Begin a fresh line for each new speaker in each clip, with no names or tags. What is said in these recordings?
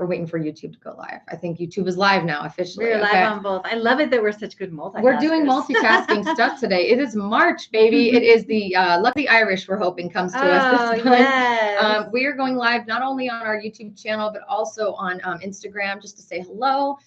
we're waiting for YouTube to go live. I think YouTube is live now officially.
We're live on both. I love it that we're such good multitaskers.
We're doing multitasking stuff today. It is March, baby. It is the Lucky Irish we're hoping comes to us this time.
Yes.
We are going live not only on our YouTube channel, but also on Instagram just to say hello.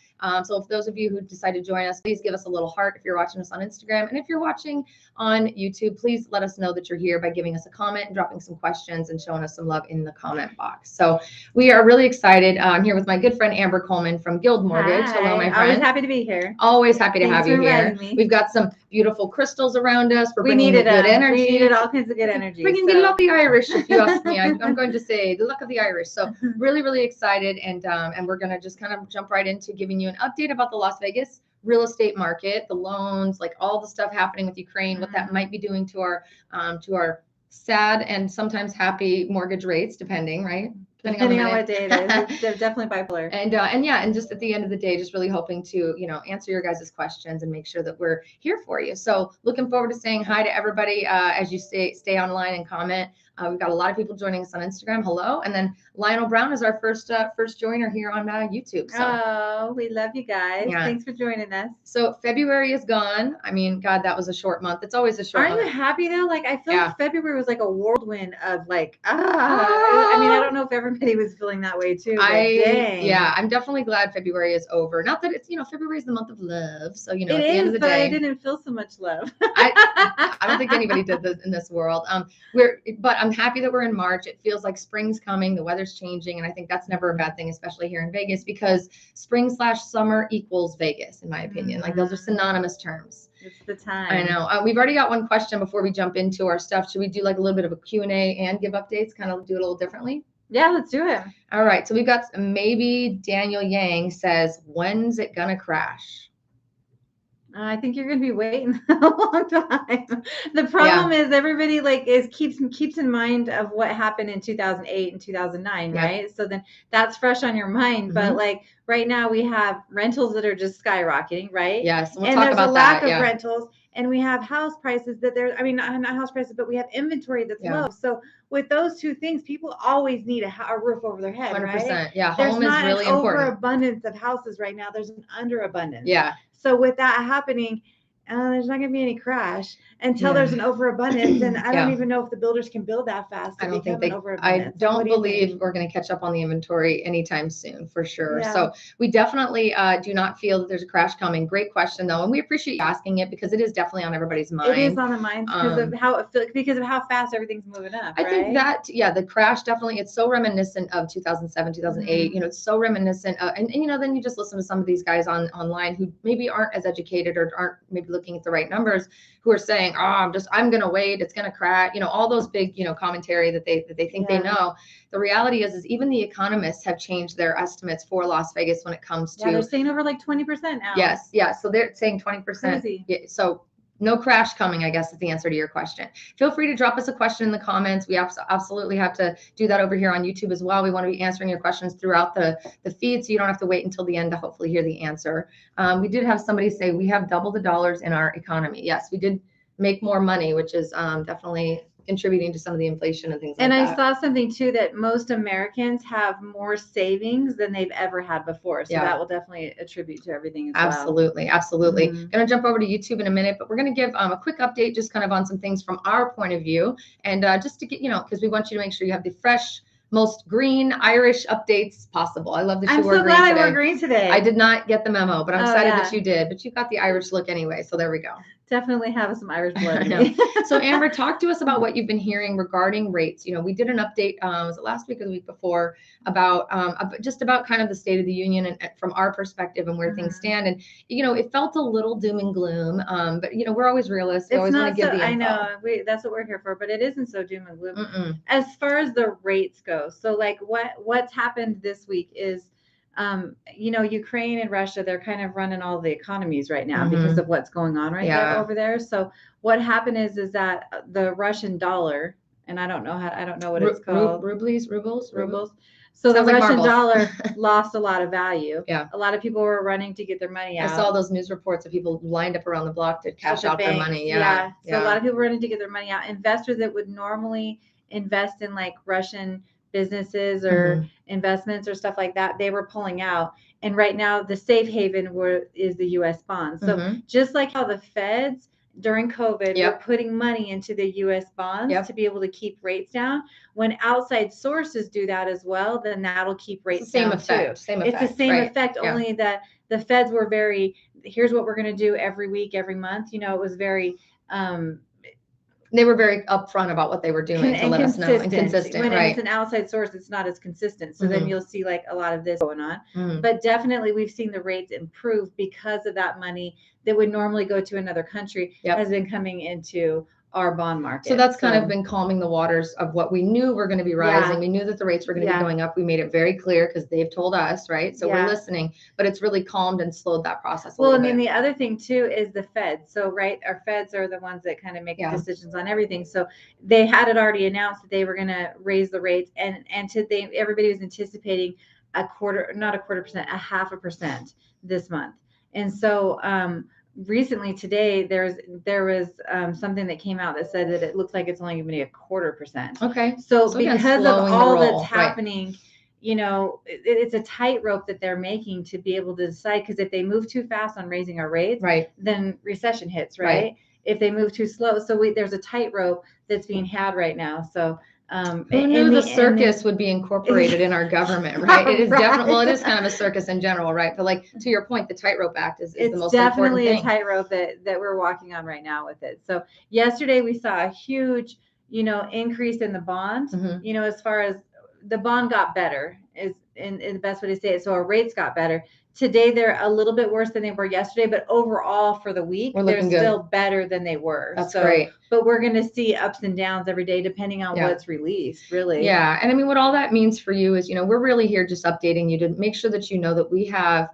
So if those of you who decide to join us, please give us a little heart if you're watching us on Instagram. And if you're watching on YouTube, please let us know that you're here by giving us a comment and dropping some questions and showing us some love in the comment box. So we are really excited. I'm here with my good friend Amber Coleman from Guild Mortgage.
Hi.
Hello, my friend.
Always happy to be here.
Always happy to have you here.
Me.
We've got some beautiful crystals around us.
We needed
good energy.
We needed all kinds of good energy.
Bringing the lucky Irish, if you ask me. I'm going to say the luck of the Irish. So really, really excited. And we're going to just kind of jump right into giving you an update about the Las Vegas real estate market, the loans, like all the stuff happening with Ukraine, what that might be doing to our sad and sometimes happy mortgage rates, depending, right?
Depending on what day it is. They're definitely bipolar.
And just at the end of the day, just really hoping to, answer your guys' questions and make sure that we're here for you. So looking forward to saying hi to everybody as you stay online and comment. We've got a lot of people joining us on Instagram. Hello. And then Lionel Brown is our first joiner here on YouTube. So.
Oh, we love you guys. Yeah. Thanks for joining us.
So February is gone. I mean, God, that was a short month. It's always a short month.
Aren't you happy though? Like, I feel like February was like a whirlwind of like, I mean, I don't know if everybody was feeling that way too. I'm definitely glad February is over. Not that it's, February is the month of love. So, at the end of the day. I didn't feel so much love.
I don't think anybody did this in this world. But I'm happy that we're in March. It feels like spring's coming. The weather's changing. And I think that's never a bad thing, especially here in Vegas, because spring/summer equals Vegas, in my opinion. Like those are synonymous terms.
It's the time.
I know. We've already got one question before we jump into our stuff. Should we do like a little bit of a Q&A and give updates, kind of do it a little differently?
Yeah, let's do it.
All right. So we've got maybe Daniel Yang says, when's it going to crash?
I think you're going to be waiting a long time. The problem is everybody keeps in mind of what happened in 2008 and 2009, right? So then that's fresh on your mind. But like right now we have rentals that are just skyrocketing, right?
Yes.
We'll talk about that. And there's a lack of rentals. And we have house prices that not house prices, but we have inventory that's low. So with those two things, people always need a roof over their head, 100%. Right?
Yeah. Home is really important. There's not an
overabundance of houses right now. There's an underabundance.
Yeah.
So with that happening, there's not going to be any crash until there's an overabundance. And I don't even know if the builders can build that fast.
I don't believe we're going to catch up on the inventory anytime soon, for sure. Yeah. So we definitely do not feel that there's a crash coming. Great question, though. And we appreciate you asking it because it is definitely on everybody's mind.
It is on the mind because of how fast everything's moving up.
I think that, the crash definitely, it's so reminiscent of 2007, 2008. It's so reminiscent of, and then you just listen to some of these guys online who maybe aren't as educated or aren't maybe looking at the right numbers, who are saying, I'm going to wait, it's going to crash, all those big, commentary that they think they know. The reality is even the economists have changed their estimates for Las Vegas when it comes to.
They're saying over like 20% now.
Yes. Yeah. So they're saying 20%.
Crazy.
Yeah, so no crash coming, I guess, is the answer to your question. Feel free to drop us a question in the comments. We absolutely have to do that over here on YouTube as well. We want to be answering your questions throughout the feed, so you don't have to wait until the end to hopefully hear the answer. We did have somebody say we have double the dollars in our economy. Yes, we did make more money, which is definitely contributing to some of the inflation and things like that.
And I saw something too, that most Americans have more savings than they've ever had before. So that will definitely attribute to everything as
Absolutely. Going to jump over to YouTube in a minute, but we're going to give a quick update just kind of on some things from our point of view. And just to get, because we want you to make sure you have the fresh, most green Irish updates possible. I love that you wore green today.
I'm so glad I wore green today.
I did not get the memo, but I'm excited that you did. But you got the Irish look anyway, so there we go.
Definitely have some Irish blood in me.
So Amber, talk to us about what you've been hearing regarding rates. We did an update, was it last week or the week before, about just about kind of the state of the union and from our perspective and where things stand. And, it felt a little doom and gloom, but, we're always realists. We always want to give the info.
I know, that's what we're here for, but it isn't so doom and gloom. As far as the rates go. So like what's happened this week is, Ukraine and Russia, they're kind of running all the economies right now because of what's going on there over there. So what happened is that the Russian dollar, and I don't know what it's called.
Rubles.
So the Russian dollar lost a lot of value.
Yeah.
A lot of people were running to get their money out.
I saw those news reports of people lined up around the block to cash out their money. Yeah.
So a lot of people were running to get their money out. Investors that would normally invest in like Russian businesses or investments or stuff like that, they were pulling out. And right now the safe haven is the US bonds. So just like how the feds during COVID were putting money into the US bonds to be able to keep rates down, when outside sources do that as well, then that'll keep rates down too.
Same effect.
It's the same effect, only that the feds were very, here's what we're going to do every week, every month. You know, it was very,
they were very upfront about what they were doing to let us know, and consistent.
When it's an outside source, it's not as consistent. So then you'll see like a lot of this going on. But definitely we've seen the rates improve because of that money that would normally go to another country has been coming into our bond market.
So that's kind of been calming the waters of what we knew were going to be rising. We knew that the rates were going to be going up. We made it very clear because they've told us, right? So we're listening, but it's really calmed and slowed that process a little bit.
And then the other thing too is the Feds. So our Feds are the ones that kind of make decisions on everything. So they had it already announced that they were going to raise the rates, and everybody was anticipating not a quarter percent, 0.5% this month. And so recently today there was something that came out that said that it looks like it's only going to be 0.25%.
Okay.
So because of all that's happening, you know, it's a tightrope that they're making to be able to decide, because if they move too fast on raising our rates, then recession hits, right? If they move too slow. So there's a tightrope that's being had right now. So
who knew the circus would be incorporated in our government, right? It is definitely, well, it is kind of a circus in general, right? But like, to your point, the tightrope act is the most important thing.
It's definitely a tightrope that we're walking on right now with it. So yesterday we saw a huge, you know, increase in the bond, you know, as far as the bond got better is in the best way to say it. So our rates got better. Today, they're a little bit worse than they were yesterday, but overall for the week, they're still better than they were.
That's great.
But we're going to see ups and downs every day, depending on what's released, really.
Yeah. And I mean, what all that means for you is, you know, we're really here just updating you to make sure that you know that we have,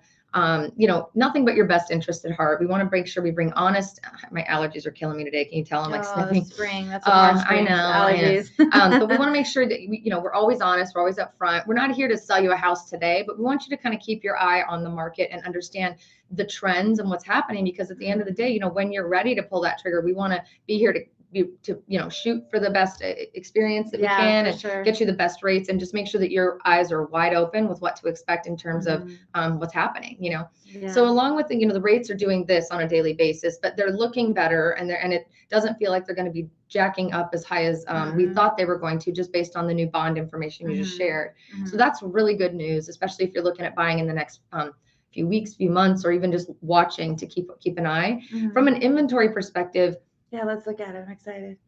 you know, nothing but your best interest at heart. We want to make sure we bring honest, my allergies are killing me today. Can you tell I'm like sniffing?
Spring. That's what I know. Allergies.
But we want to make sure that we, you know, we're always honest. We're always upfront. We're not here to sell you a house today, but we want you to kind of keep your eye on the market and understand the trends and what's happening, because at the end of the day, you know, when you're ready to pull that trigger, we want to be here to you know, shoot for the best experience that we can and get you the best rates, and just make sure that your eyes are wide open with what to expect in terms of what's happening, you know. So along with the, you know, the rates are doing this on a daily basis, but they're looking better, and it doesn't feel like they're going to be jacking up as high as we thought they were going to, just based on the new bond information you just shared. So that's really good news, especially if you're looking at buying in the next few weeks, few months, or even just watching to keep an eye. From an inventory perspective,
let's look at it. I'm excited.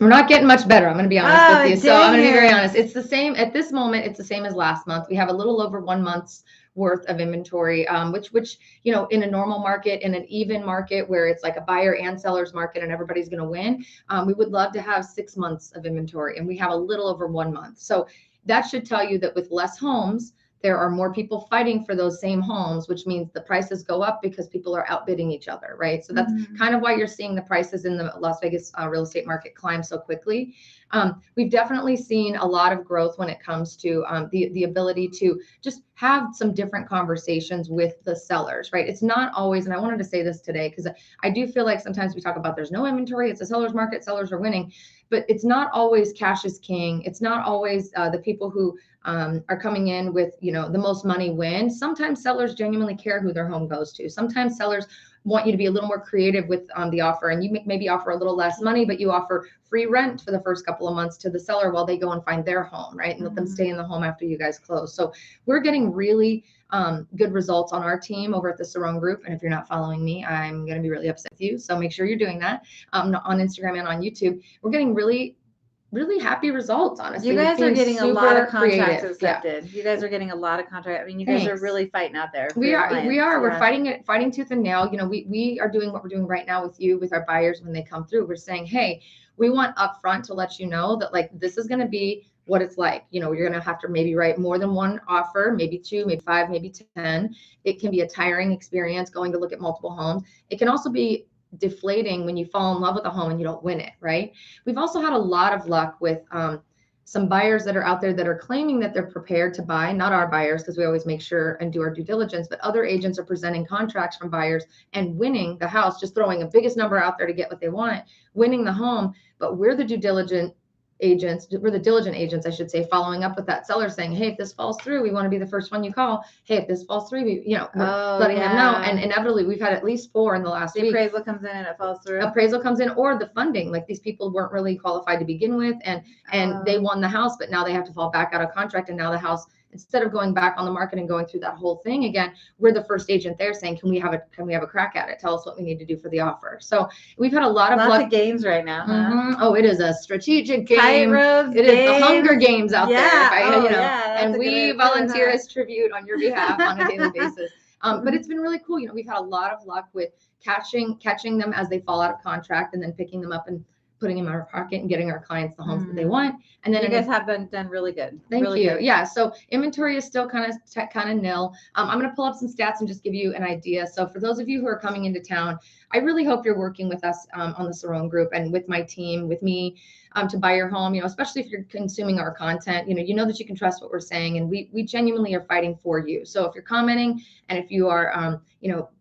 We're not getting much better. I'm going to be honest with you. So I'm going to be very honest. It's the same at this moment. It's the same as last month. We have a little over 1 month's worth of inventory, which, you know, in a normal market, in an even market where it's like a buyer and seller's market and everybody's going to win, we would love to have 6 months of inventory, and we have a little over 1 month. So that should tell you that with less homes, there are more people fighting for those same homes, which means the prices go up because people are outbidding each other, right? So that's kind of why you're seeing the prices in the Las Vegas real estate market climb so quickly. We've definitely seen a lot of growth when it comes to the ability to just have some different conversations with the sellers, right? It's not always, and I wanted to say this today, because I do feel like sometimes we talk about there's no inventory, it's a seller's market, sellers are winning, but it's not always cash is king. It's not always the people who are coming in with, you know, the most money win. Sometimes sellers genuinely care who their home goes to. Sometimes sellers want you to be a little more creative with the offer, and you maybe offer a little less money, but you offer free rent for the first couple of months to the seller while they go and find their home, right? And let them stay in the home after you guys close. So we're getting really good results on our team over at the Cerrone Group. And if you're not following me, I'm going to be really upset with you. So make sure you're doing that on Instagram and on YouTube. We're getting really happy results, honestly.
You guys are getting a lot of contracts accepted. You guys are getting a lot of contracts. I mean, you guys are really fighting out there.
We are. We're fighting tooth and nail. You know, we are doing what we're doing right now with you, with our buyers when they come through. We're saying, hey, we want upfront to let you know that, like, this is going to be what it's like. You know, you're going to have to maybe write more than one offer, maybe 2, maybe 5, maybe 10. It can be a tiring experience going to look at multiple homes. It can also be deflating when you fall in love with a home and you don't win it, right? We've also had a lot of luck with some buyers that are out there that are claiming that they're prepared to buy, not our buyers, because we always make sure and do our due diligence, but other agents are presenting contracts from buyers and winning the house, just throwing the biggest number out there to get what they want, winning the home. But we're the due diligent agents, we're the diligent agents, I should say, following up with that seller saying, hey, if this falls through, we want to be the first one you call. Hey, if this falls through, we're letting them know. And inevitably we've had at least 4 in the last week.
Appraisal comes in and it falls through.
Appraisal comes in, or the funding, like these people weren't really qualified to begin with, and they won the house, but now they have to fall back out of contract. And now the house, instead of going back on the market and going through that whole thing again, we're the first agent there saying, can we have a crack at it? Tell us what we need to do for the offer. So we've had a lot of
games right now. Huh?
Oh, it is a strategic game.
Tightrope
it
games.
is the Hunger Games out there. And
a
we volunteer as tribute on your behalf on a daily basis. But it's been really cool. We've had a lot of luck with catching them as they fall out of contract, and then picking them up and putting them in our pocket and getting our clients the homes that they want. And then
you guys have been done really good.
Thank
really
you.
Good.
Yeah. So inventory is still kind of nil. I'm going to pull up some stats and just give you an idea. So for those of you who are coming into town, I really hope you're working with us on the Cerrone Group and with my team, with me, to buy your home, especially if you're consuming our content, you know that you can trust what we're saying, and we genuinely are fighting for you. So if you're commenting and if you are,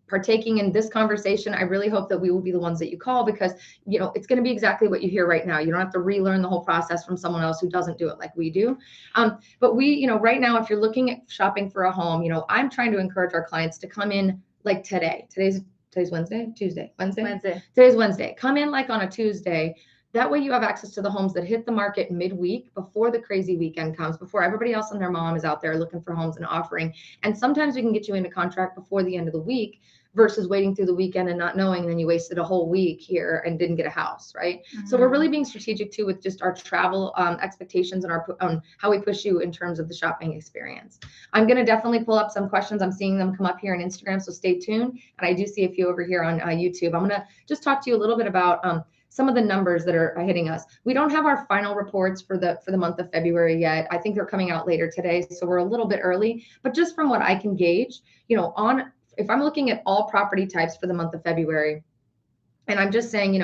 partaking in this conversation, I really hope that we will be the ones that you call, because, it's going to be exactly what you hear right now. You don't have to relearn the whole process from someone else who doesn't do it like we do. But we, right now, if you're looking at shopping for a home, I'm trying to encourage our clients to come in like today. Today's Wednesday, Wednesday. Today's Wednesday. Come in like on a Tuesday. That way you have access to the homes that hit the market midweek, before the crazy weekend comes, before everybody else and their mom is out there looking for homes and offering. And sometimes we can get you into contract before the end of the week, versus waiting through the weekend and not knowing, and then you wasted a whole week here and didn't get a house, right? So we're really being strategic too with just our travel expectations and our how we push you in terms of the shopping experience. I'm going to definitely pull up some questions. I'm seeing them come up here on Instagram, so stay tuned. And I do see a few over here on YouTube. I'm going to just talk to you a little bit about some of the numbers that are hitting us. We don't have our final reports for the month of February yet. I think they're coming out later today, so we're a little bit early. But just from what I can gauge, if I'm looking at all property types for the month of February, and I'm just saying,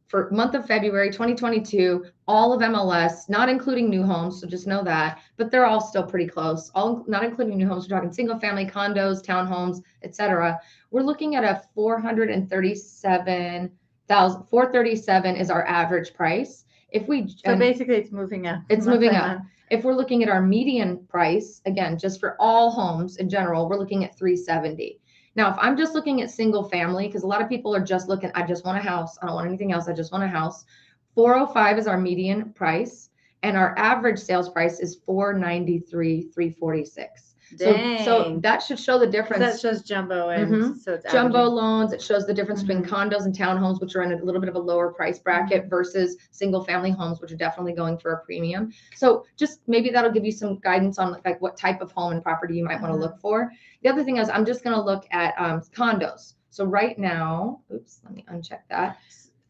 for month of February 2022, all of MLS, not including new homes, so just know that, but they're all still pretty close. All not including new homes, we're talking single family, condos, townhomes, etc. We're looking at a 437 is our average price.
Basically it's moving up.
It's moving up. If we're looking at our median price, again, just for all homes in general, we're looking at 370. Now, if I'm just looking at single family, because a lot of people are just looking, I just want a house. I don't want anything else. I just want a house. 405 is our median price, and our average sales price is 493, 346. So that should show the difference.
That shows jumbo, and so it's
jumbo loans. It shows the difference between condos and townhomes, which are in a little bit of a lower price bracket, versus single family homes, which are definitely going for a premium. So just maybe that'll give you some guidance on like what type of home and property you might want to look for. The other thing is I'm just going to look at condos. So right now, let me uncheck that.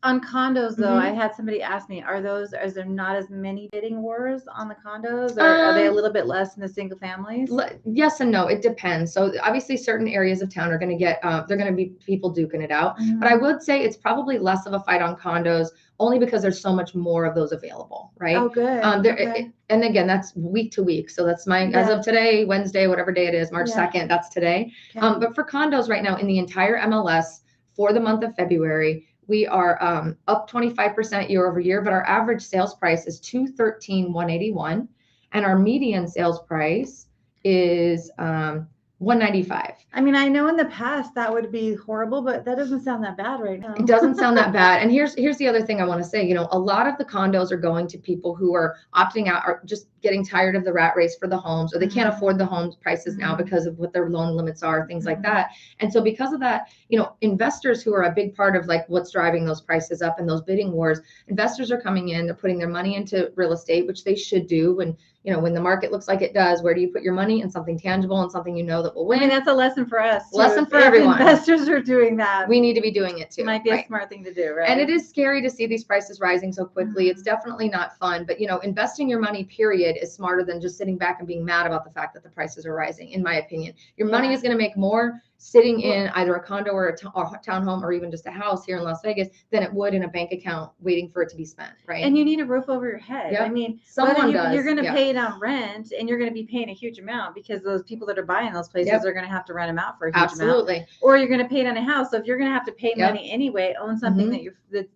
On condos, though, I had somebody ask me, is there not as many bidding wars on the condos, or are they a little bit less in the single families?
Yes and no. It depends. So obviously certain areas of town are going to get, they're going to be people duking it out. But I would say it's probably less of a fight on condos, only because there's so much more of those available, right?
Oh, good.
And again, that's week to week. So that's as of today, Wednesday, whatever day it is, March 2nd, that's today. Okay. But for condos right now in the entire MLS for the month of February, we are up 25% year over year, but our average sales price is $213,181, and our median sales price is $195.
I mean, I know in the past that would be horrible, but that doesn't sound that bad right now.
It doesn't sound that bad. And here's the other thing I want to say. A lot of the condos are going to people who are opting out, or just getting tired of the rat race for the homes, or they can't afford the home prices now because of what their loan limits are, things like that. And so because of that, investors who are a big part of like what's driving those prices up and those bidding wars, investors are coming in, they're putting their money into real estate, which they should do. When the market looks like it does, where do you put your money? In something tangible and something that will win.
I mean, that's a lesson for us.
Lesson for everyone.
Investors are doing that.
We need to be doing it too.
It might be a smart thing to do, right?
And it is scary to see these prices rising so quickly. It's definitely not fun, but investing your money, period, is smarter than just sitting back and being mad about the fact that the prices are rising, in my opinion. Your money is going to make more sitting in either a condo or a townhome or even just a house here in Las Vegas than it would in a bank account waiting for it to be spent, right?
And you need a roof over your head.
Yep.
I mean,
Someone
you're going to
yeah.
pay it on rent, and you're going to be paying a huge amount because those people that are buying those places
Yep.
are going to have to rent them out for a huge
Absolutely.
amount. Or you're going to pay it on a house. So if you're going to have to pay
Yep.
money anyway, own something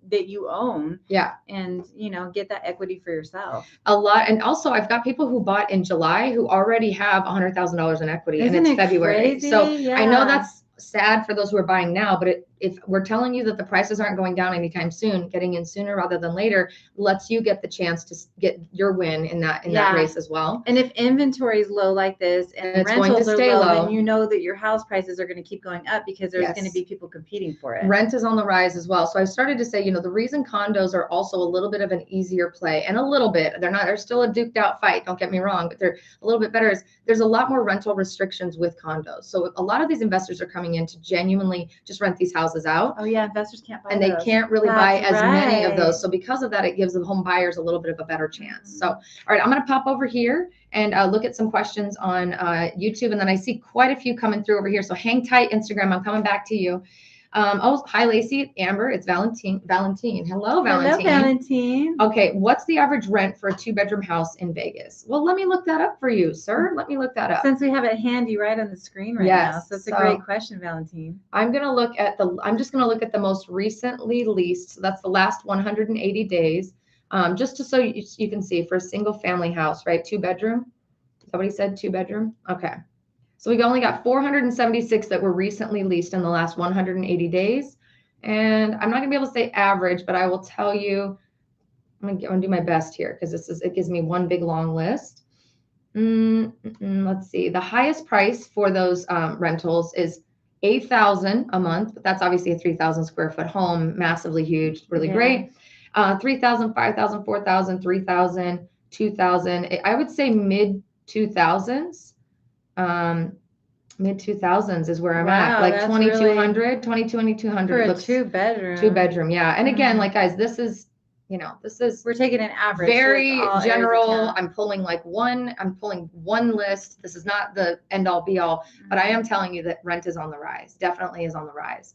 that you own.
Yeah.
And, you know, get that equity for yourself.
A lot. And also I've got people who bought in July who already have $100,000 in equity.
Isn't
and it's
it
February.
Crazy?
So
yeah.
I know that's sad for those who are buying now, but if we're telling you that the prices aren't going down anytime soon, getting in sooner rather than later lets you get the chance to get your win in that race as well.
And if inventory is low like this and
it's
rentals
going to stay
are low,
low,
then you know that your house prices are going to keep going up because there's
Yes.
going to be people competing for it.
Rent is on the rise as well. So I started to say, you know, the reason condos are also a little bit of an easier play, and a little bit, they're still a duked out fight, don't get me wrong, but they're a little bit better, is there's a lot more rental restrictions with condos. So a lot of these investors are coming in to genuinely just rent these houses out.
Oh yeah, investors can't buy
and
those.
They can't really buy
That's
as many of
right.
those. So because of that, it gives the home buyers a little bit of a better chance. So, all right, I'm going to pop over here and look at some questions on YouTube. And then I see quite a few coming through over here. So hang tight, Instagram. I'm coming back to you. Oh, hi, Laci, Amber. It's Valentine. Hello, Valentine.
Hello, Valentine.
Okay, what's the average rent for a 2-bedroom house in Vegas? Well, let me look that up for you, sir. Let me look that up.
Since we have it handy right on the screen right now. So it's a great question, Valentine.
I'm just going to look at the most recently leased. So that's the last 180 days. Just so you can see for a single family house, right? 2-bedroom. Somebody said 2-bedroom. Okay. So we only got 476 that were recently leased in the last 180 days. And I'm not gonna be able to say average, but I will tell you, I'm gonna do my best here because it gives me one big long list. Let's see. The highest price for those rentals is $8,000 a month, but that's obviously a 3,000 square foot home, massively huge, really great. 3,000, 5,000, 4,000, 3,000, 2,000. I would say mid 2000s. Mid 2000s is where I'm at, like 2,200, 2,200
for a 2-bedroom.
2-bedroom, yeah. And again, like guys, this is
we're taking an average,
very general. I'm pulling one list. This is not the end all be all, but I am telling you that rent is on the rise. Definitely is on the rise.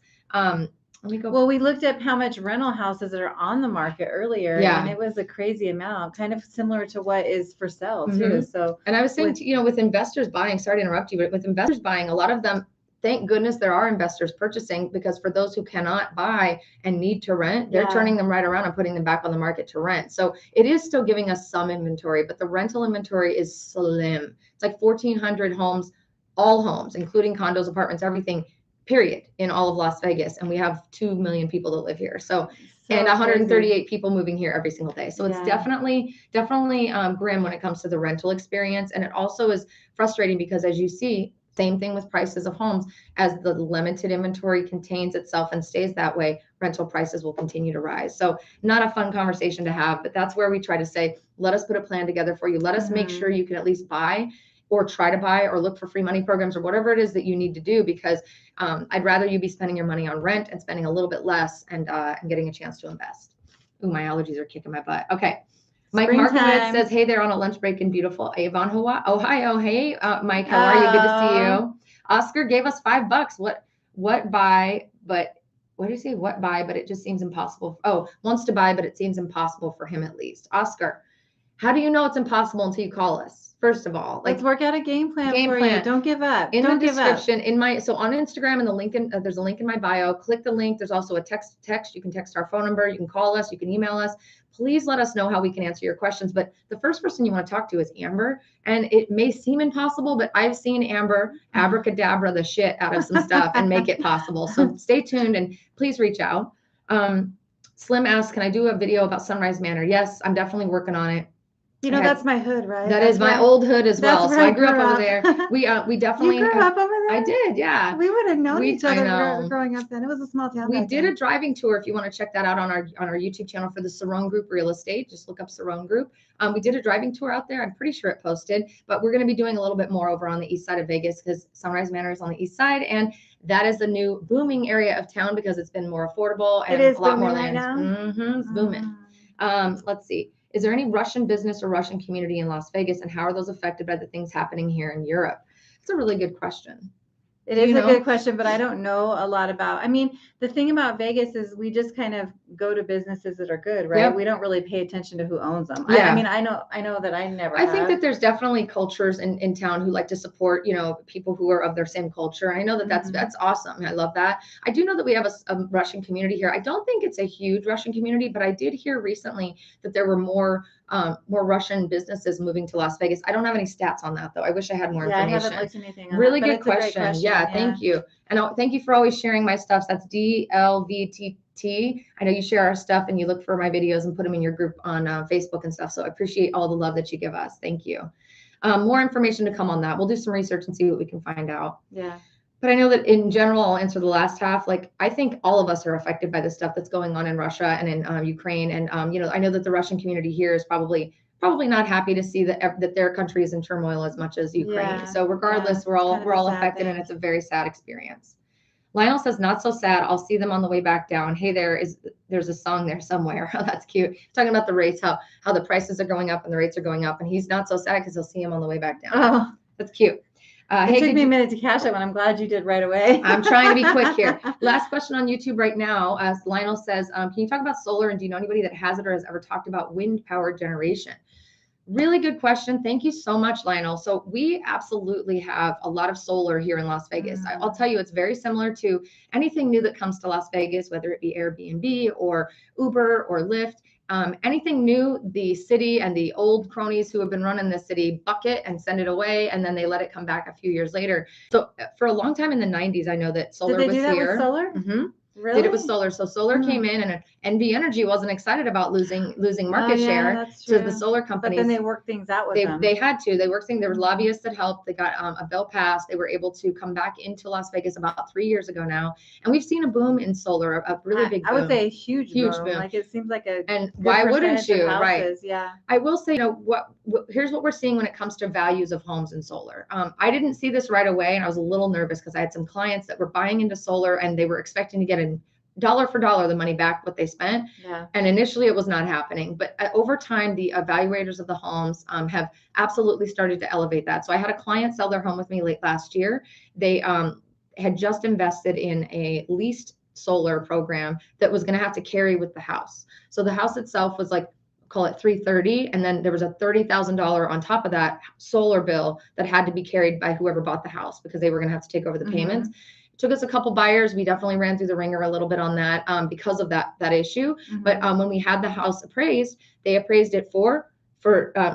Let me go.
Well, we looked at how much rental houses that are on the market earlier, and it was a crazy amount, kind of similar to what is for sale too. So,
and I was saying, with investors buying, sorry to interrupt you, but with investors buying, a lot of them, thank goodness there are investors purchasing, because for those who cannot buy and need to rent, they're turning them right around and putting them back on the market to rent. So it is still giving us some inventory, but the rental inventory is slim. It's like 1,400 homes, all homes, including condos, apartments, everything, period, in all of Las Vegas. And we have 2 million people that live here. So and 138 people moving here every single day. So it's definitely grim when it comes to the rental experience. And it also is frustrating because, as you see, same thing with prices of homes, as the limited inventory contains itself and stays that way, rental prices will continue to rise. So not a fun conversation to have, but that's where we try to say, let us put a plan together for you. Let us make sure you can at least buy or try to buy or look for free money programs or whatever it is that you need to do, because I'd rather you be spending your money on rent and spending a little bit less and getting a chance to invest. Ooh, my allergies are kicking my butt. Okay. Mike Markovitz says, hey, they're on a lunch break in beautiful Avon, Ohio. Hey, Mike, how are you? Good to see you. Oscar gave us $5. What buy, but what do you say? What buy, but it just seems impossible. Oh, wants to buy, but it seems impossible for him at least. Oscar, how do you know it's impossible until you call us? First of all,
let's work out a game plan for you. Don't give up.
In the description, so on Instagram, and the link there's a link in my bio. Click the link. There's also a text. You can text our phone number. You can call us. You can email us. Please let us know how we can answer your questions. But the first person you want to talk to is Amber. And it may seem impossible, but I've seen Amber abracadabra the shit out of some stuff and make it possible. So stay tuned and please reach out. Slim asks, can I do a video about Sunrise Manor? Yes, I'm definitely working on it.
That's my hood, right?
That is my old hood as well. So I grew up over there. We definitely.
You grew up over there?
I did, yeah.
We would have known each other growing up then. It was a small town.
We did a driving tour. If you want to check that out on our YouTube channel for the Cerrone Group Real Estate, just look up Cerrone Group. We did a driving tour out there. I'm pretty sure it posted, but we're going to be doing a little bit more over on the east side of Vegas, because Sunrise Manor is on the east side, and that is the new booming area of town because it's been more affordable and a lot more land. It's booming. Let's see. Is there any Russian business or Russian community in Las Vegas, and how are those affected by the things happening here in Europe? It's a really good question.
It
Do
is
you
a
know?
good question, but I don't know a lot about. I mean, the thing about Vegas is we just kind of go to businesses that are good, right?
Yep.
We don't really pay attention to who owns them.
Yeah.
I mean, I know that I never
I think
have.
that there's definitely cultures in town who like to support, you know, people who are of their same culture. I know that
Mhm.
that's awesome. I love that. I do know that we have a Russian community here. I don't think it's a huge Russian community, but I did hear recently that there were more Russian businesses moving to Las Vegas. I don't have any stats on that though. I wish I had more
Yeah, I
information.
haven't looked anything on
Really
that, but
good
it's a great
question. Yeah, thank you. And thank you for always sharing my stuff. That's DLVTT. I know you share our stuff and you look for my videos and put them in your group on Facebook and stuff. So I appreciate all the love that you give us. Thank you. More information to come on that. We'll do some research and see what we can find out.
Yeah.
But I know that in general, I'll answer the last half. Like, I think all of us are affected by the stuff that's going on in Russia and in Ukraine. And, you know, I know that the Russian community here is probably not happy to see that their country is in turmoil as much as Ukraine.
Yeah,
So regardless,
yeah,
we're all
it's kind of a sad
affected,
thing.
and it's a very sad experience. Lionel says, not so sad. I'll see them on the way back down. Hey, there's a song there somewhere. Oh, that's cute. Talking about the rates, how the prices are going up and the rates are going up. And he's not so sad because he'll see him on the way back down.
Oh,
That's cute.
it took me a minute to catch that one. I'm glad you did right away.
I'm trying to be quick here. Last question on YouTube right now. As Lionel says, can you talk about solar, and do you know anybody that has it or has ever talked about wind power generation? Really good question. Thank you so much, Lionel. So we absolutely have a lot of solar here in Las Vegas. I'll tell you, it's very similar to anything new that comes to Las Vegas, whether it be Airbnb or Uber or Lyft. Anything new, the city and the old cronies who have been running the city bucket and send it away, and then they let it come back a few years later. So for a long time in the 90s, I know that solar was here.
Did they do that with solar?
Mm-hmm.
Really?
Did it with solar. So solar came in, and NV Energy wasn't excited about losing market share
that's true.
to the solar companies.
But then they worked things out with them.
They had to. They worked things. There were lobbyists that helped. They got a bill passed. They were able to come back into Las Vegas about 3 years ago now, and we've seen a boom in solar, a really big boom.
I would say a huge boom. Like, it seems like a
and why wouldn't you? Right?
Yeah.
I will say, you know, here's what we're seeing when it comes to values of homes and solar. I didn't see this right away, and I was a little nervous because I had some clients that were buying into solar and they were expecting to get a dollar for dollar the money back what they spent.
Yeah.
And initially it was not happening, but over time the evaluators of the homes have absolutely started to elevate that. So I had a client sell their home with me late last year. They had just invested in a leased solar program that was going to have to carry with the house. So the house itself was like, call it $330, and then there was a $30,000 on top of that solar bill that had to be carried by whoever bought the house because they were going to have to take over the payments. Took us a couple buyers. We definitely ran through the ringer a little bit on that because of that issue. But when we had the house appraised, they appraised it for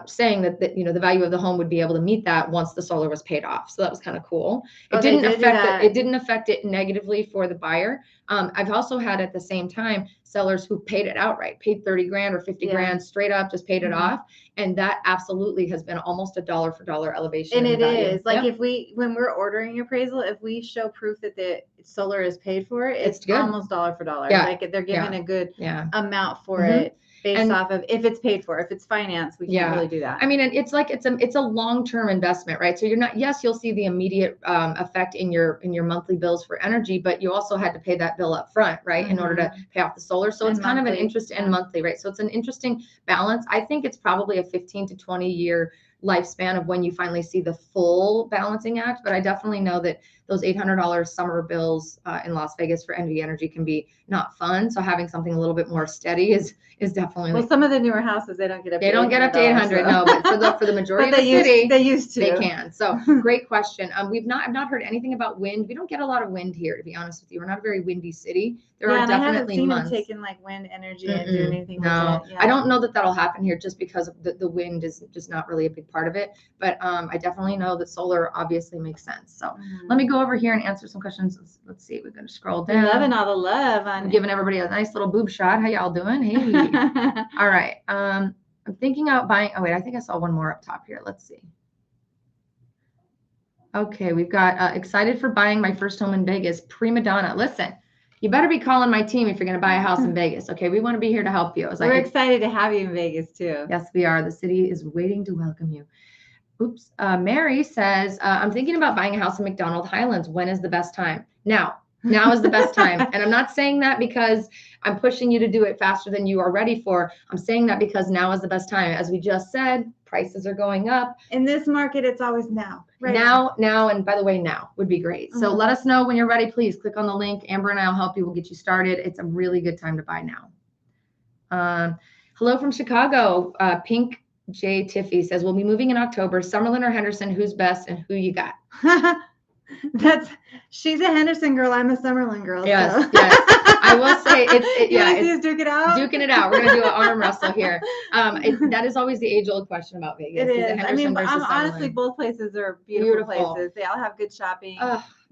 saying that you know the value of the home would be able to meet that once the solar was paid off. So that was kind of cool. It didn't affect it negatively for the buyer. I've also had at the same time sellers who paid it outright, paid 30 grand or 50 grand straight up, just paid it off. And that absolutely has been almost a dollar for dollar elevation.
And it is like, when we're ordering appraisal, if we show proof that the solar is paid for, it's almost dollar for dollar.
Yeah.
Like, they're giving a good amount for it. Based off of if it's paid for. If it's financed, we can't really do that.
I mean, it's like it's a long-term investment, right? So you're not, yes, you'll see the immediate effect in your monthly bills for energy, but you also had to pay that bill up front, right, in order to pay off the solar. So it's kind of an interest and monthly, right? So it's an interesting balance. I think it's probably a 15 to 20 year lifespan of when you finally see the full balancing act. But I definitely know that those $800 summer bills in Las Vegas for NV Energy can be not fun. So having something a little bit more steady is definitely.
Well, some of the newer houses, they don't get up.
They don't get up to 800, no. But for the majority of the city,
they used to.
They can. So great question. I've not heard anything about wind. We don't get a lot of wind here, to be honest with you. We're not a very windy city. There are definitely
I haven't seen
months.
them taking like wind energy and doing anything with it. Yeah.
I don't know that that'll happen here just because of the wind is just not really a big part of it. But I definitely know that solar obviously makes sense. So let me go over here and answer some questions. Let's see. We're going to scroll down.
Loving all the love.
I'm giving everybody a nice little boob shot. How y'all doing? Hey. All right. I'm thinking about buying. Oh, wait. I think I saw one more up top here. Let's see. Okay. We've got excited for buying my first home in Vegas. Prima donna. Listen. You better be calling my team if you're going to buy a house in Vegas. Okay, we want to be here to help you.
We're excited to have you in Vegas too.
Yes, we are. The city is waiting to welcome you. Oops. Mary says, I'm thinking about buying a house in McDonald Highlands. When is the best time? Now, Now is the best time. And I'm not saying that because I'm pushing you to do it faster than you are ready for. I'm saying that because now is the best time. As we just said, prices are going up.
In this market, it's always now.
Right now, and by the way, now would be great. So let us know when you're ready. Please click on the link. Amber and I will help you. We'll get you started. It's a really good time to buy now. Hello from Chicago. Pink J Tiffy says, we'll be moving in October. Summerlin or Henderson, who's best and who you got?
She's a Henderson girl. I'm a Summerlin girl.
Yes,
so.
yes. I will say it's
duke it out.
Duking it out. We're gonna do an arm wrestle here. That is always the age-old question about Vegas.
It is. I mean,
Honestly,
honestly, both places are beautiful places. They all have good shopping,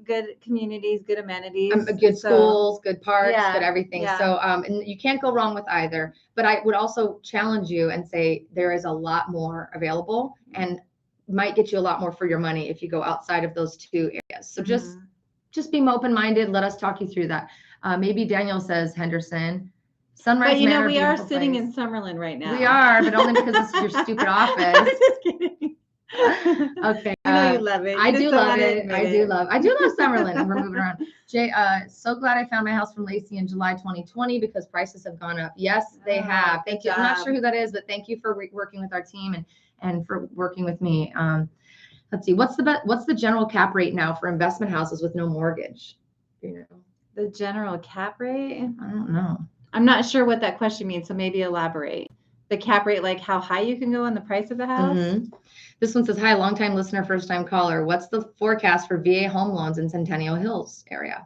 good communities, good amenities,
good schools, good parks, good everything.
Yeah.
So, and you can't go wrong with either. But I would also challenge you and say there is a lot more available and might get you a lot more for your money if you go outside of those two areas. So just be open-minded. Let us talk you through that. Maybe Daniel says Henderson. Sunrise
But
Manor,
we are sitting in Summerlin right now.
We are, but only because it's your stupid office.
I'm just kidding.
Okay.
I know you love it.
I do love it. I do love Summerlin. We're moving around. Jay, so glad I found my house from Laci in July 2020 because prices have gone up. Yes, they have. Thank you. I'm not sure who that is, but thank you for working with our team and for working with me. Let's see. What's the general cap rate now for investment houses with no mortgage? You know,
the general cap rate?
I don't know.
I'm not sure what that question means, so maybe elaborate. The cap rate, like how high you can go on the price of the house?
This one says, hi, longtime listener, first time caller. What's the forecast for VA home loans in Centennial Hills area?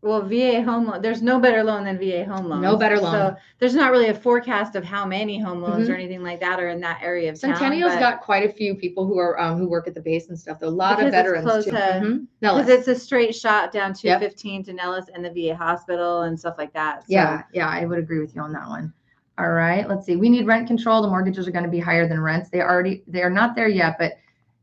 Well, VA home loan, there's no better loan than VA home loans.
No better loan.
So there's not really a forecast of how many home loans or anything like that are in that area of town.
Centennial's got quite a few people who are who work at the base and stuff. There are a lot of veterans too.
Because it's a straight shot down 215 to Nellis and the VA hospital and stuff like that. So.
Yeah, I would agree with you on that one. All right, let's see. We need rent control. The mortgages are going to be higher than rents. They are not there yet, but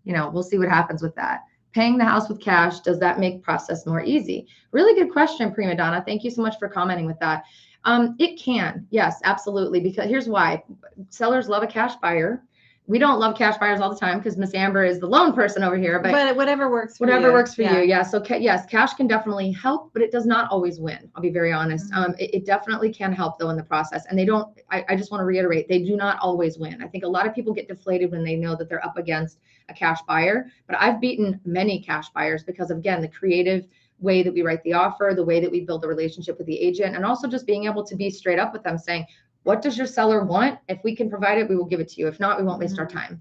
we'll see what happens with that. Paying the house with cash, does that make process more easy? Really good question, Prima Donna. Thank you so much for commenting with that. It can, yes, absolutely. Because here's why. Sellers love a cash buyer. We don't love cash buyers all the time because Miss Amber is the loan person over here. But
whatever works for
whatever works for you. Yeah. So yes, cash can definitely help, but it does not always win. I'll be very honest. It definitely can help though in the process. And they don't, I just want to reiterate, they do not always win. I think a lot of people get deflated when they know that they're up against a cash buyer, but I've beaten many cash buyers because of, again, the creative way that we write the offer, the way that we build a relationship with the agent, and also just being able to be straight up with them saying, what does your seller want? If we can provide it, we will give it to you. If not, we won't waste our time.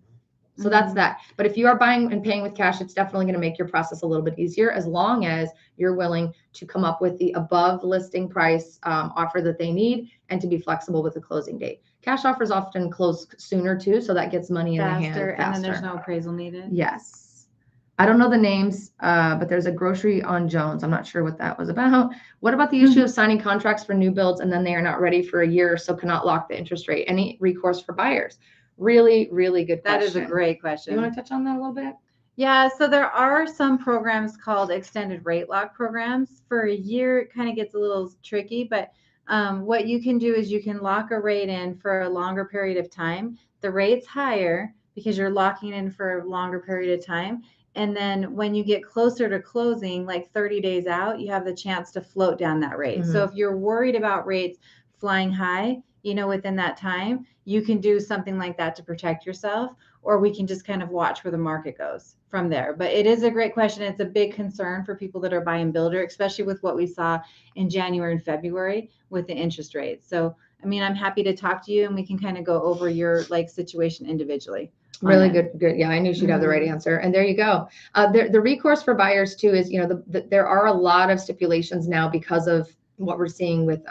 So that's that. But if you are buying and paying with cash, it's definitely going to make your process a little bit easier as long as you're willing to come up with the above listing price offer that they need and to be flexible with the closing date. Cash offers often close sooner too, so that gets money in the hand faster.
And then there's no appraisal needed.
Yes. I don't know the names, but there's a grocery on Jones. I'm not sure what that was about. What about the issue of signing contracts for new builds and then they are not ready for a year, so cannot lock the interest rate? Any recourse for buyers? Really, really good question.
That is a great question.
You want to touch on that a little bit?
Yeah, so there are some programs called extended rate lock programs. For a year, it kind of gets a little tricky, but what you can do is you can lock a rate in for a longer period of time. The rate's higher because you're locking in for a longer period of time. And then when you get closer to closing, like 30 days out, you have the chance to float down that rate. So if you're worried about rates flying high, within that time, you can do something like that to protect yourself, or we can just kind of watch where the market goes from there. But it is a great question. It's a big concern for people that are buying builder, especially with what we saw in January and February with the interest rates. So, I'm happy to talk to you and we can kind of go over your situation individually.
Really good. Yeah, I knew she'd have the right answer. And there you go. The recourse for buyers too is, there are a lot of stipulations now because of what we're seeing with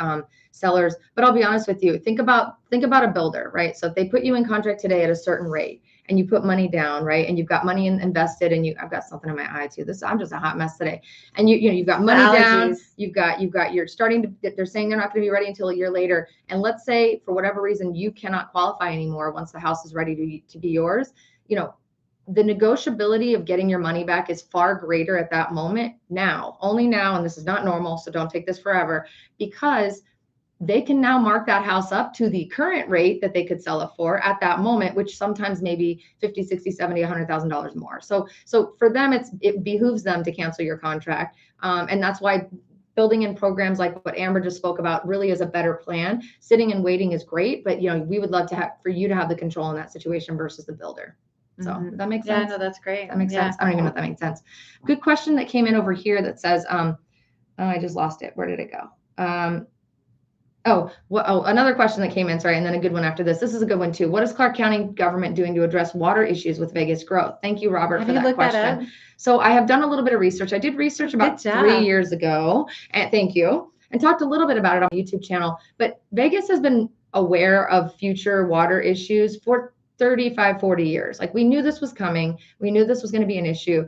sellers. But I'll be honest with you. Think about a builder, right? So if they put you in contract today at a certain rate and you put money down, right? And you've got money invested and I've got something in my eye too. I'm just a hot mess today. And you've got money down, you're starting to, they're saying they're not going to be ready until a year later. And let's say for whatever reason, you cannot qualify anymore once the house is ready to be yours, the negotiability of getting your money back is far greater at that moment only now, and this is not normal, so don't take this forever, because they can now mark that house up to the current rate that they could sell it for at that moment, which sometimes maybe 50, 60, 70, $100,000 more. So for them, it behooves them to cancel your contract. And that's why building in programs like what Amber just spoke about really is a better plan. Sitting and waiting is great, but we would love for you to have the control in that situation versus the builder. So does that make sense?
Yeah, no, that's great.
That makes sense. I don't even know if that makes sense. Good question that came in over here that says, I just lost it. Where did it go? Another question that came in, sorry, and then a good one after this. This is a good one too. What is Clark County government doing to address water issues with Vegas growth? Thank you, Robert, for that question. So I have done a little bit of research. I did research about 3 years ago, and thank you, and talked a little bit about it on the YouTube channel. But Vegas has been aware of future water issues for 35, 40 years. Like, we knew this was coming. We knew this was going to be an issue.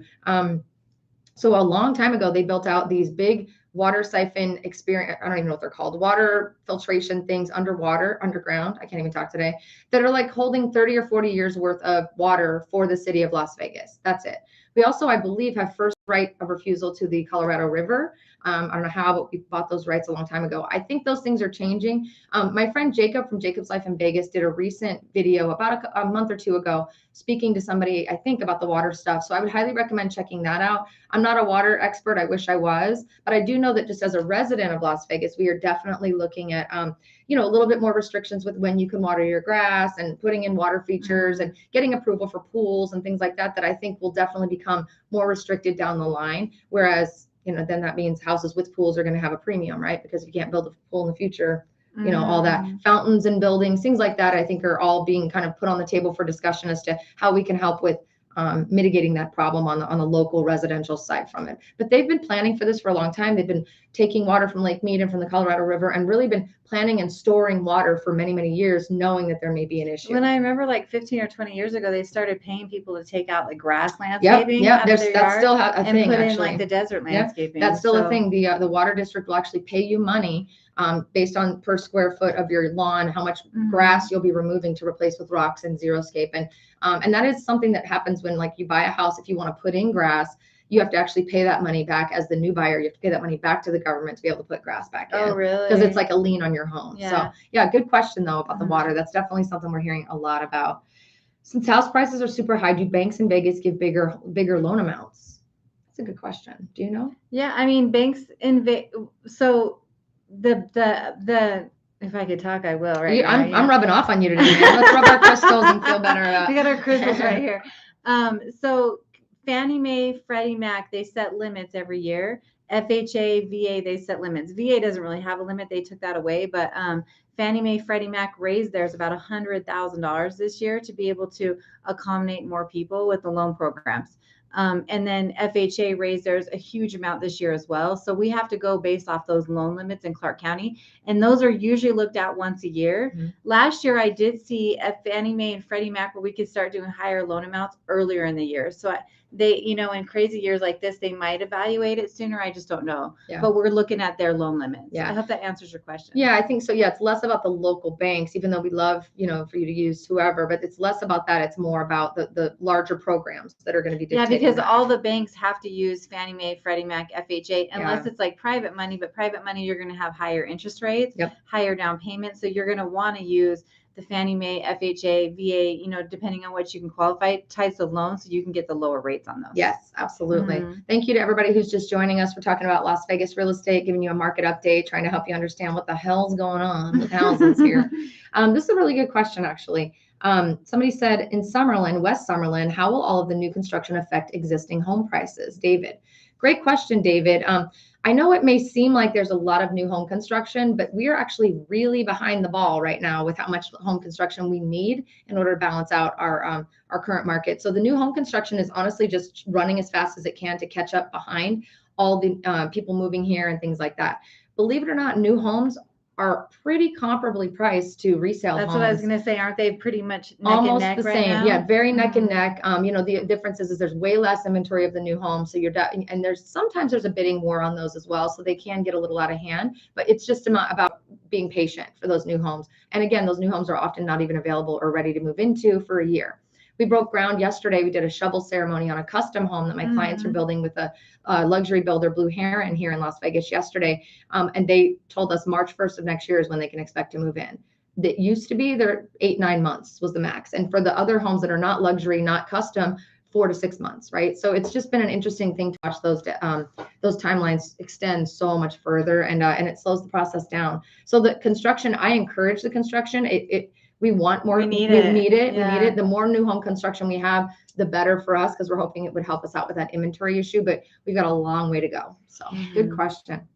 So a long time ago, they built out these big water siphon experience. I don't even know what they're called. Water filtration things underground. I can't even talk today, that are like holding 30 or 40 years worth of water for the city of Las Vegas. That's it. We also, I believe, have first right of refusal to the Colorado River. I don't know how, but we bought those rights a long time ago. I think those things are changing. My friend Jacob from Jacob's Life in Vegas did a recent video about a month or two ago, speaking to somebody, I think, about the water stuff. So I would highly recommend checking that out. I'm not a water expert. I wish I was, but I do know that just as a resident of Las Vegas, we are definitely looking at, a little bit more restrictions with when you can water your grass and putting in water features and getting approval for pools and things like that, that I think will definitely become more restricted down the line. Whereas, then that means houses with pools are going to have a premium, right? Because if you can't build a pool in the future, all that fountains and buildings, things like that, I think are all being kind of put on the table for discussion as to how we can help with mitigating that problem on the local residential side from it. But they've been planning for this for a long time. They've been taking water from Lake Mead and from the Colorado River and really been planning and storing water for many, many years, knowing that there may be an issue.
When I remember like 15 or 20 years ago, they started paying people to take out like grass landscaping.
That's still a thing,
and put
actually
in like the desert landscaping.
That's still a thing. The water district will actually pay you money based on per square foot of your lawn, how much grass you'll be removing to replace with rocks and xeriscape. And that is something that happens when, like, you buy a house. If you want to put in grass, you have to actually pay that money back as the new buyer. You have to pay that money back to the government to be able to put grass back in.
Oh, really?
Because it's like a lien on your home.
Yeah.
So yeah, good question though about the water. That's definitely something we're hearing a lot about. Since house prices are super high, do banks in Vegas give bigger loan amounts? That's a good question. Do you know?
Yeah, I mean, banks in so the if I could talk, I will. Right?
I'm rubbing off on you today, man. Let's rub our crystals and feel better.
We got our crystals right here. So Fannie Mae, Freddie Mac, they set limits every year. FHA, VA, they set limits. VA doesn't really have a limit. They took that away, but Fannie Mae, Freddie Mac raised theirs about $100,000 this year to be able to accommodate more people with the loan programs. And then FHA raised theirs a huge amount this year as well. So we have to go based off those loan limits in Clark County. And those are usually looked at once a year. Last year, I did see a Fannie Mae and Freddie Mac where we could start doing higher loan amounts earlier in the year. So they, in crazy years like this, they might evaluate it sooner. I just don't know. Yeah. But we're looking at their loan limits. Yeah. I hope that answers your question.
Yeah, I think so. Yeah, it's less about the local banks, even though we love, for you to use whoever, but it's less about that. It's more about the larger programs that are going to be dictating.
Yeah, because all the banks have to use Fannie Mae, Freddie Mac, FHA, unless it's like private money. But private money, you're going to have higher interest rates, higher down payments. So you're going to want to use the Fannie Mae, FHA, VA, depending on what you can qualify, types of loans, so you can get the lower rates on those.
Yes, absolutely. Thank you to everybody who's just joining us. We're talking about Las Vegas real estate, giving you a market update, trying to help you understand what the hell's going on with houses here. This is a really good question, actually. Somebody said, in Summerlin, West Summerlin, how will all of the new construction affect existing home prices? David. Great question, David. I know it may seem like there's a lot of new home construction, but we are actually really behind the ball right now with how much home construction we need in order to balance out our current market. So the new home construction is honestly just running as fast as it can to catch up behind all the people moving here and things like that. Believe it or not, new homes are pretty comparably priced to resale homes.
That's what I was going to say. Aren't they pretty much
almost
neck and neck
the
right
same?
now?
Yeah, very neck and neck. The difference is there's way less inventory of the new home, so and sometimes there's a bidding war on those as well, so they can get a little out of hand. But it's just about being patient for those new homes. And again, those new homes are often not even available or ready to move into for a year. We broke ground yesterday. We did a shovel ceremony on a custom home that my clients are building with a luxury builder, Blue Heron, here in Las Vegas yesterday. And they told us March 1st of next year is when they can expect to move in. That used to be their 8-9 months was the max. And for the other homes that are not luxury, not custom, 4 to 6 months, right? So it's just been an interesting thing to watch those timelines extend so much further, and it slows the process down. So the construction, I encourage the construction. We want more. We need it. The more new home construction we have, the better for us, because we're hoping it would help us out with that inventory issue. But we've got a long way to go. So good question.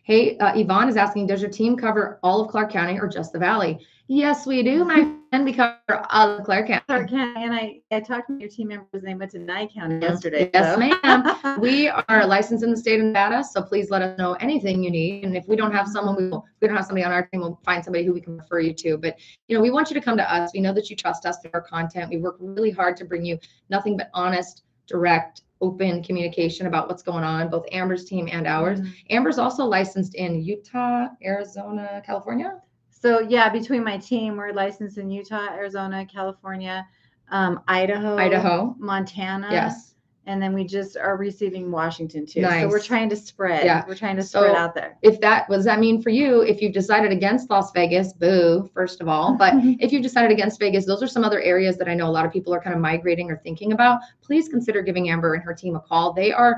Hey, Yvonne is asking, does your team cover all of Clark County or just the Valley? Yes, we do, my friend. We cover all of Clark County.
Clark County, and I talked to your team members. They went to Nye County yesterday.
Yes, ma'am. We are licensed in the state of Nevada, so please let us know anything you need. And if we don't have someone, we don't have somebody on our team, we'll find somebody who we can refer you to. But we want you to come to us. We know that you trust us through our content. We work really hard to bring you nothing but honest, direct, open communication about what's going on, both Amber's team and ours. Amber's also licensed in Utah, Arizona, California.
So yeah, between my team, we're licensed in Utah, Arizona, California, Idaho, Montana.
Yes.
And then we just are receiving Washington too.
Nice.
So we're trying to spread.
Yeah.
We're trying to spread out there.
What does that mean for you? If you've decided against Las Vegas, boo, first of all. But if you've decided against Vegas, those are some other areas that I know a lot of people are kind of migrating or thinking about. Please consider giving Amber and her team a call. They are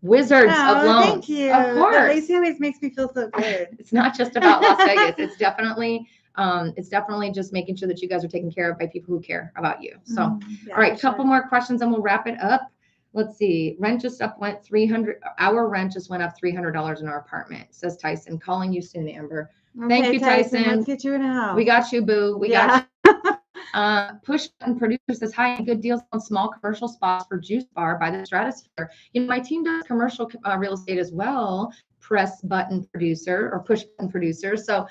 wizards of loans.
Thank you.
Of course.
Laci always makes me feel so good.
It's not just about Las Vegas. It's definitely just making sure that you guys are taken care of by people who care about you. So, all right, couple more questions and we'll wrap it up. Let's see. Rent just went $300. Our rent just went up $300 in our apartment, says Tyson. Calling you soon, Amber.
Okay,
Thank you, Tyson.
Let's get you in a house.
We got you, boo. We got you. Push Button Producer says, hi, good deals on small commercial spots for Juice Bar by the Stratosphere. My team does commercial real estate as well. Press Button Producer or Push Button Producer. So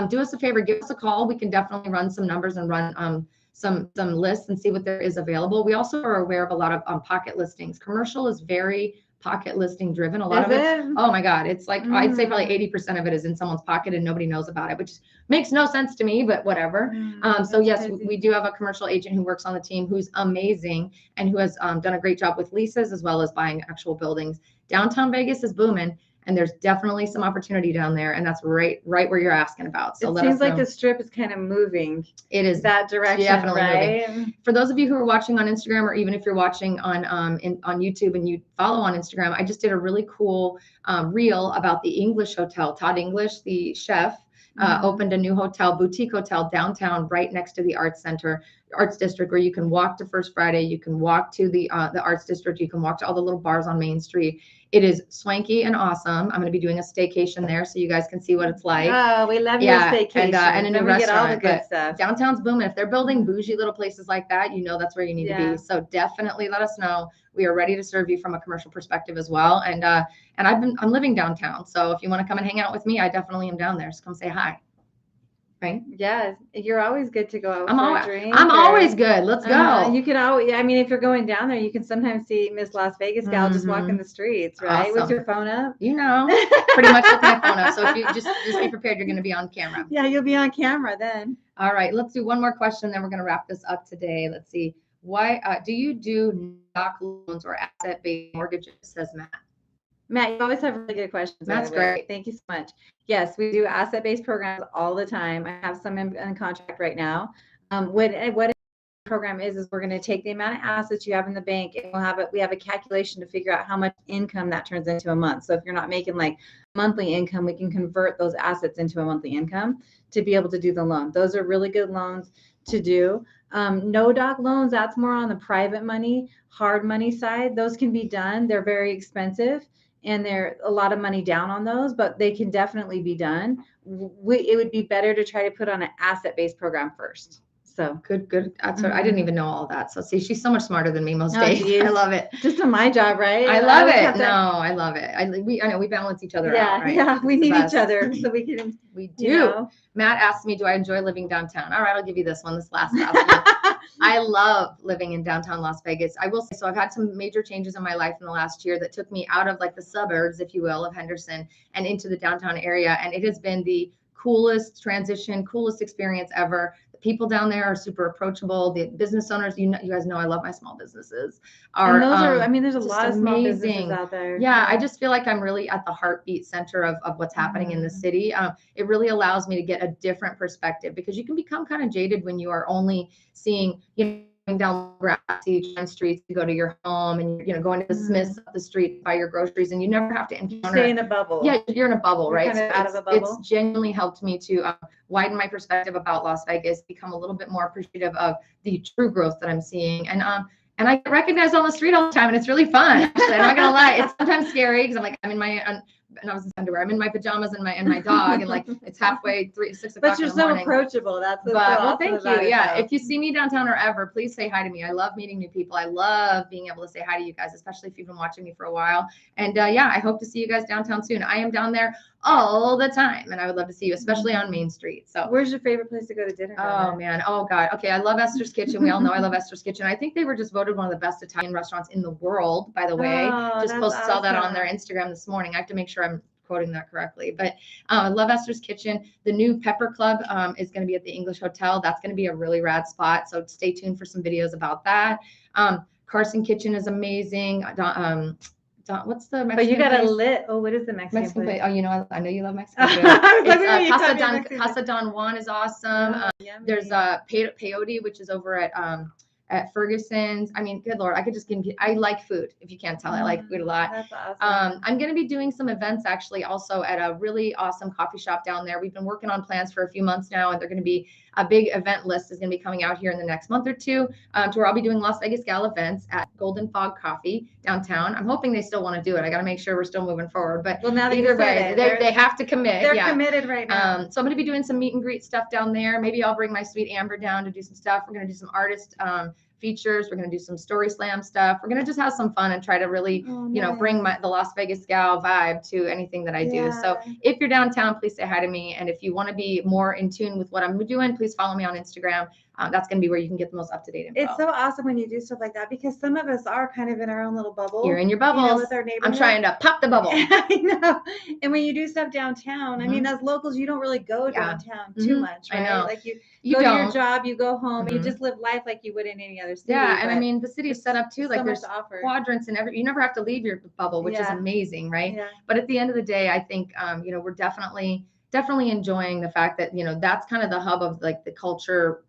do us a favor, give us a call. We can definitely run some numbers and run some lists and see what there is available. We also are aware of a lot of pocket listings. Commercial is very pocket listing driven. A lot of it. Oh my God. It's like, I'd say probably 80% of it is in someone's pocket and nobody knows about it, which makes no sense to me, but whatever. So yes, we do have a commercial agent who works on the team who's amazing and who has done a great job with leases as well as buying actual buildings. Downtown Vegas is booming. And there's definitely some opportunity down there, and that's right where you're asking about. So
it seems like the strip is kind of moving.
It is
that direction,
definitely
right?
Moving. For those of you who are watching on Instagram, or even if you're watching on YouTube and you follow on Instagram, I just did a really cool reel about the English Hotel. Todd English, the chef, opened a new boutique hotel downtown, right next to the Arts District, where you can walk to First Friday, you can walk to the Arts District, you can walk to all the little bars on Main Street. It is swanky and awesome. I'm going to be doing a staycation there, so you guys can see what it's like.
Oh, we love your staycation.
And a new restaurant. Get all the
good stuff.
Downtown's booming. If they're building bougie little places like that, that's where you need to be. So definitely let us know. We are ready to serve you from a commercial perspective as well. And I'm living downtown, so if you want to come and hang out with me, I definitely am down there. So come say hi. Right?
Yes, you're always good to go out for a drink.
I'm always good. Let's go.
You can always, if you're going down there, you can sometimes see Miss Las Vegas gal just walking the streets, right?
Awesome.
With your phone up.
Pretty much with my phone up. So if you just be prepared, you're going to be on camera.
Yeah, you'll be on camera then.
All right, let's do one more question, then we're going to wrap this up today. Let's see. Why do you do doc loans or asset-based mortgages, says Matt?
Matt, you always have really good questions.
That's great.
Thank you so much. Yes, we do asset-based programs all the time. I have some in contract right now. What a program is we're going to take the amount of assets you have in the bank, and we have a calculation to figure out how much income that turns into a month. So if you're not making like monthly income, we can convert those assets into a monthly income to be able to do the loan. Those are really good loans to do. No doc loans, that's more on the private money, hard money side. Those can be done. They're very expensive. And there's a lot of money down on those, but they can definitely be done. It would be better to try to put on an asset-based program first. So
good. That's I didn't even know all that. So see, she's so much smarter than me most days.
Geez.
I love it.
Just on my job, right?
I love it. I love it. I know we balance each other out. Right?
Yeah, we need each other so we can.
We do. Matt asked me, do I enjoy living downtown? All right, I'll give you this one. This last one. I love living in downtown Las Vegas. I will say, so I've had some major changes in my life in the last year that took me out of like the suburbs, if you will, of Henderson and into the downtown area. And it has been the coolest transition, coolest experience ever. The people down there are super approachable. The business owners, you guys know I love my small businesses.
And those are, I mean, there's a lot of small businesses out there.
Yeah, I just feel like I'm really at the heartbeat center of what's happening in the city. It really allows me to get a different perspective, because you can become kind of jaded when you are only seeing, down grassy streets to go to your home, and going to the Smiths up the street, buy your groceries, and you never have to encounter.
Stay in a bubble.
Yeah, you're in a bubble, right?
Kind of out of a bubble.
It's genuinely helped me to widen my perspective about Las Vegas, become a little bit more appreciative of the true growth that I'm seeing, and I get recognized on the street all the time, and it's really fun. Actually, I'm not gonna lie, it's sometimes scary because I'm like, I'm in my and I was in underwear. I'm in my pajamas and my dog, and like it's halfway 6 o'clock.
But you're so approachable. That's what's
well, thank you. Yeah, if you see me downtown or ever, please say hi to me. I love meeting new people. I love being able to say hi to you guys, especially if you've been watching me for a while. And yeah, I hope to see you guys downtown soon. I am down there all the time, and I would love to see you, especially on Main Street. So
where's your favorite place to go to dinner?
Oh man, oh god. Okay, I love Esther's Kitchen. We all know I love Esther's Kitchen. I think they were just voted one of the best Italian restaurants in the world, by the way. Just saw that on their Instagram this morning. I have to make sure I'm quoting that correctly, but I love Esther's Kitchen. The new Pepper Club is going to be at the English Hotel. That's going to be a really rad spot, so stay tuned for some videos about that. Carson Kitchen is amazing. What's the Mexican
But you got
place?
a lit. Oh, what is the Mexican place?
Oh, I know you love Mexican food. Casa Don Juan is awesome. There's Peyote, which is over at Ferguson's. I mean, good Lord, I could just I like food. If you can't tell, I like food a lot.
That's awesome.
I'm going to be doing some events actually also at a really awesome coffee shop down there. We've been working on plans for a few months now, and they're going to be a big event list is going to be coming out here in the next month or two, to where I'll be doing Las Vegas Gal events at Golden Fog Coffee downtown. I'm hoping they still want to do it. I got to make sure we're still moving forward, but
well, now
either way, they have to commit.
They're committed right now.
So I'm going to be doing some meet and greet stuff down there. Maybe I'll bring my sweet Amber down to do some stuff. We're going to do some artist features. We're going to do some story slam stuff. We're going to just have some fun and try to really, bring the Las Vegas Gal vibe to anything that I do. So if you're downtown, please say hi to me. And if you want to be more in tune with what I'm doing, please follow me on Instagram. That's going to be where you can get the most up-to-date info.
It's so awesome when you do stuff like that, because some of us are kind of in our own little bubble.
You're in your bubbles.
With our neighborhood.
I'm trying to pop the bubble.
I know. And when you do stuff downtown, I mean, as locals, you don't really go downtown too much, right?
I know.
Like you go to your job, you go home, you just live life like you would in any other city.
Yeah, and I mean, the city is set up too. Like there's quadrants and you never have to leave your bubble, which is amazing, right? Yeah. But at the end of the day, I think we're definitely enjoying the fact that that's kind of the hub of like the culture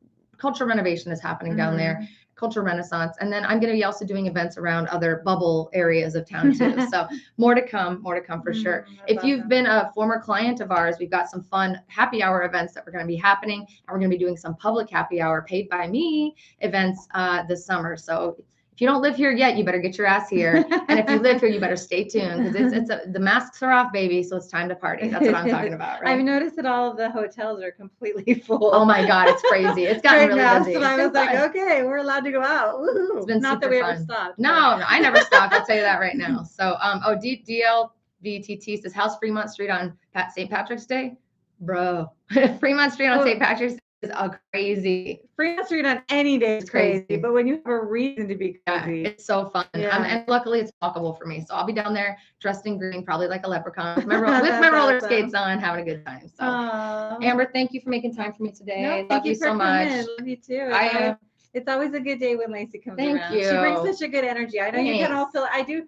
renovation is happening down there, culture renaissance. And then I'm going to be also doing events around other bubble areas of town too. So more to come for sure. If you've been a former client of ours, we've got some fun happy hour events that we're going to be happening, and we're going to be doing some public happy hour paid by me events this summer. So if you don't live here yet, you better get your ass here. And if you live here, you better stay tuned, because the masks are off, baby. So it's time to party. That's what I'm talking about, right?
I've noticed that all of the hotels are completely full.
Oh my God, it's crazy. It's gotten really busy.
So I was like, okay, we're allowed to go out. Woo-hoo. It's been not that we ever stopped.
No, I never stopped. I'll tell you that right now. So, DLVTT says, how's Fremont Street on St. Patrick's Day? Bro, Fremont Street on St. Patrick's Day is crazy.
Fremont Street on any day is crazy, but when you have a reason to be crazy,
it's so fun. And luckily it's walkable for me, so I'll be down there dressed in green, probably like a leprechaun, with my roller skates on, having a good time. So Amber, thank you for making time for me today. I love you so much.
Love you too. It's always a good day when Laci comes around.
Thank you.
She brings such a good energy. I know you can also. I do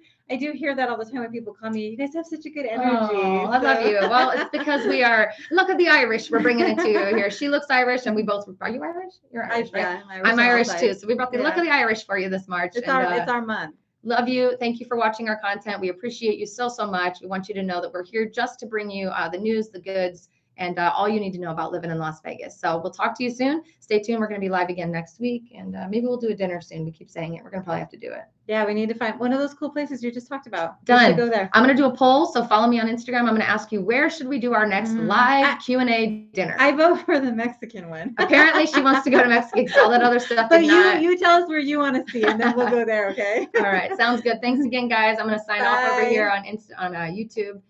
hear that all the time when people call me. You guys have such a good energy.
Oh, I love you. Well, it's because we are. Look at the Irish. We're bringing it to you here. She looks Irish, and we both. Are you Irish? You're Irish, right? Yeah, I'm Irish too. So we brought the look of the Irish for you this March.
It's our month.
Love you. Thank you for watching our content. We appreciate you so much. We want you to know that we're here just to bring you the news, the goods, and all you need to know about living in Las Vegas. So we'll talk to you soon. Stay tuned. We're going to be live again next week, and maybe we'll do a dinner soon. We keep saying it. We're going to probably have to do it.
Yeah, we need to find one of those cool places you just talked about.
Done.
We should go there.
I'm going to do a poll, so follow me on Instagram. I'm going to ask you, where should we do our next live Q&A dinner?
I vote for the Mexican one.
Apparently, she wants to go to Mexico because all that other stuff.
But you tell us where you want to see, and then we'll go there, okay?
All right. Sounds good. Thanks again, guys. I'm going to sign off over here on YouTube.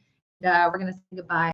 We're going to say goodbye.